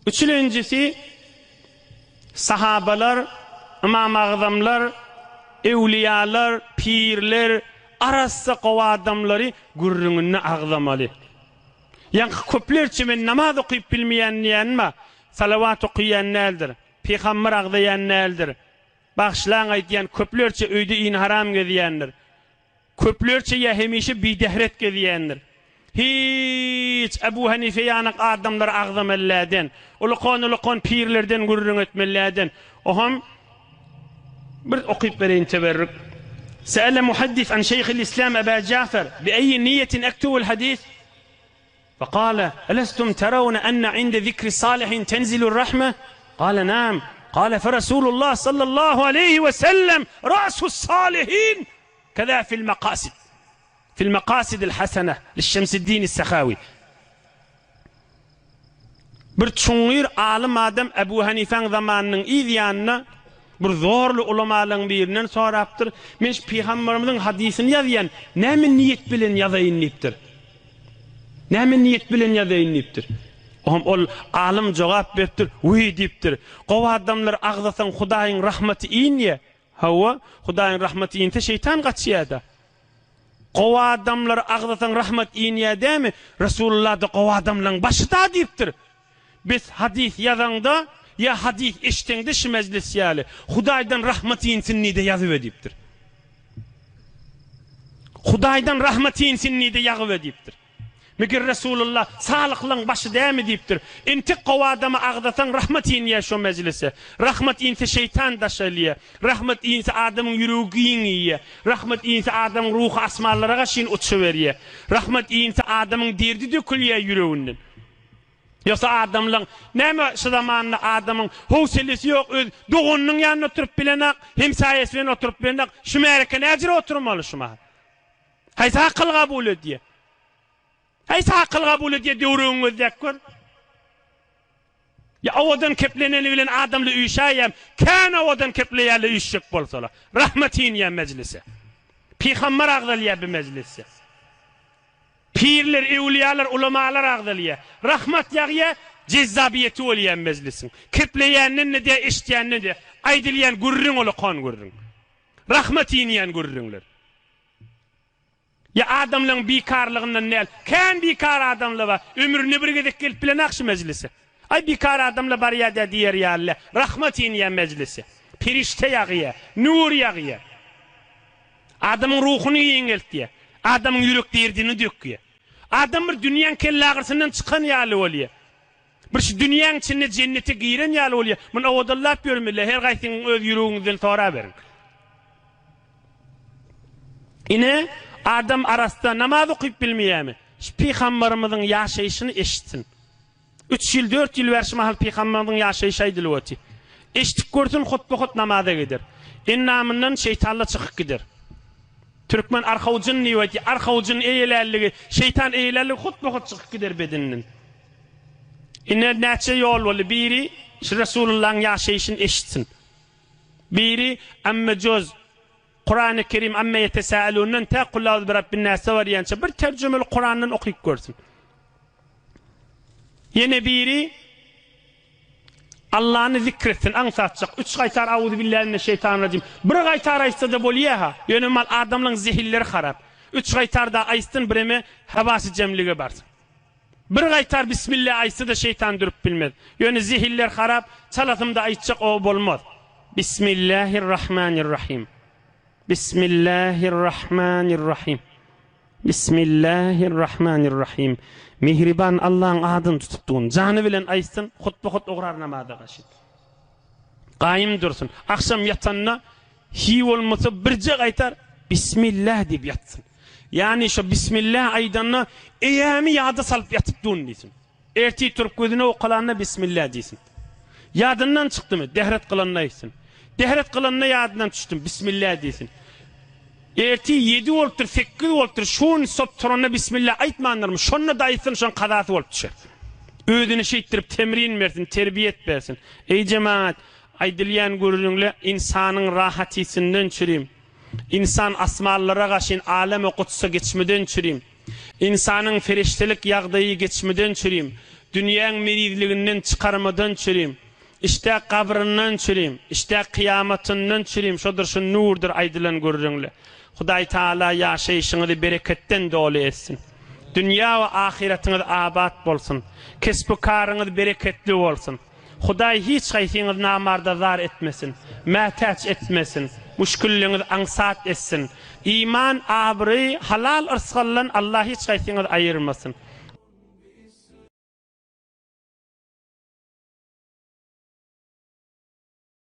Üçüncüsü sahabalar, imam azamlar, evliyalar, pirler arası qowa adamları gurrununu ağlamalı. Yani köplerçe men namaz okuyup bilmeyenleyenme salavat okuyan neldir? Peygamber ağlayan neldir? Bağışlan aytyan köplerçe öýde in haram gediyendir. Köplerçe ya hemişe bidehret gediyendir. Hiç Ebu Hanife yanık adamlar ağlamallardan, ulukon pirlerden gurrun etmellerden. Oham bir okuyup vereyim teberrük. سأل محدث عن شيخ الإسلام أبا جعفر بأي نية أكتب الحديث فقال ألستم ترون أن عند ذكر صالح تنزل الرحمة قال نعم قال فرسول الله صلى الله عليه وسلم رأس الصالحين كذا في المقاصد الحسنة للشمس الدين السخاوي برتشونير عالم آدم أبو حنيفة zamanının izyanına bir zorlu ulamaların birinden soraptır. Men Peygamberimizin hadisini yazyan näme niyet bilen yazayın deyipdir. Näme niyet bilen yazayın deyipdir. Ol alim cevap beripdir. Uy deyipdir. Gowa adamlar agzasan Hudaýyň rahmeti iňe. Hawa Hudaýyň rahmeti iňe şeytan gaçýada. Gowa adamlar agzasan rahmet iňe dämi? Resulullah da gowa adamlaryň başyda deyipdir. Biz hadis yazanda ya hadis eşitende şu meclis ýaly Hudaýdan rahmeti insinni de ýazyp edipdir. Hudaýdan rahmeti insinni de ýazyp edipdir. Meger Resulullah salyklaryň başy dämi deyipdir. Inti gowa adamy agdatan rahmeti inýe şu meclise. Rahmet inse şeytan daşalýa. Rahmet inse adamyň ýüregi ýe. Rahmet inse adamyň ruhy asmanlara gaşyn uçuberýär. Rahmet inse adamyň derdi dökülýär ýüreginden. Yoksa adamlar näme şu zamanla adamın howselesi yok öz doğunun yanına oturup bilenak hemsayesine oturup bilenak şu mereke näjire oturmaly şuma haysa akıl kabul ediye haysa akıl kabul ediye döwrüňiz dekör ya owadan kepleneni bilen adamly üýşäýem kana owadan kepleýärli üýşek bolsalar rahmetin ýa meclise Peygamber agdalýar bir meclise pirler, evliyalar, ulamalar agdalýar. Rahmat ýagýa, cezzabiyeti bolýan meclisin. Kepleýänini de, eşitýänini de, aýdylýan gurrun ola kon gurrun. Rahmat ýinýän gurrunlar. Ya adamlaryň bikarlygyndan näl? Kän bikar adamlar bar? Ömrüni bir gezek gelip bilen akşy meclise. Ay bikar adamlar bar ýa-da diýer ýaly. Rahmat ýinýän meclise. Perişte ýagýa, nur ýagýa. Adamyň ruhuny ýeňeltýär. Adamın yürek derdini döküyor. Adam bir dünyanın kelle ağrısından çıkan ýaly bolýar. Bir şu dünyanın içinde cennete giren ýaly bolýar. Bunu awdallap görmeli. Her gaýsyň öz yüregiňizden tora berin. Ine adam arasında namaz okuyup bilmeýärmi? Şu Peygamberimiziň ýaşaýyşyny eşitsin. 3 ýyl 4 ýyl berşi mahal Peygamberimiziň ýaşaýyşy aýdylýar. Eşitip görsün hutba namaza gider. Innamyndan şeytanla çykyp gider. Türkmen arxawjyn niweti arxawjyn eýelärligi şeytan eýelärligi hutba çykyp gider bedeninden. Ine näçe ýol boli biri Resulullah'ın ýaşaýyşyny eşitsin. Biri amma göz Kur'an-ı Kerim amma yetesaalundan ta qul a'udhu bi rabbin nas waryança bir terjümeli Kur'andan okuyup görsün. Yine biri Allah'ını zikretsin, ansatacak. 3 qaytar a'udhu billahi mineşşeytanirracim. Bir qaytar aýtsa da bolýar ha. Ýöne mal adamlaryň zihilleri harap. 3 qaytar da aýtsyn bireme habasy jemlige barsın. Bir qaytar bismillah aýtsa da şeytan durup bilmez. Ýöne zihiller harap, çalatymda aýtjak o bolmaz. Bismillahirrahmanirrahim. Bismillahirrahmanirrahim. Bismillahirrahmanirrahim. Mihriban Allah'ın adyny tutupdyň jany bilen aýtsyn, hutba ograr namazda gaşyt. Gaýym dursun. Akşam ýatanna hi bolmasa birje gaýtar bismillah diýip ýatsyn. Yani şu bismillah aýdanna eýämi ýada salyp ýatypdyn diýsin. Erti turup gözüne okalanna bismillah diýsin. Ýadyndan çykdymy? Dehret kılanna aýtsyn. Dehret kılanna ýadyndan düşdüm bismillah diýsin. Erti 7 bolupdyr, 8 bolupdyr, şoň sop turana bismillah aýtmanlarmy? Şonu da aýtsyn, şoň qadaty bolup düşer. Özüni şeýtirip temrin bersin, terbiýet bersin. Ey cemaat, aýdylýan görüňle insanyň rahatysynyň çürim. İnsan asmallara gaşyn alem-i kutsa geçmeden çürim. İnsanın feriştelik ýagdaýy geçmeden çürim. dünýäň merizliginden çykarmadan çürüm. İşte kabrından çürüm, işte kıyamatından çürüm, şodur şu nurdur aydylan görüňler. Hudaý Taala ýaşaýyşyňyzy bereketten dolu etsin. Dünya we ahiretiniz abat bolsun. Kesb-karyňyz bereketli bolsun. Hudaý hiç gaýsyňyz namardazar etmesin, mätäç etmesin, müşkülliňiz aňsat etsin. İman, abry, halal ırsgallan Allah hiç gaýsyňyz aýyrmasyn.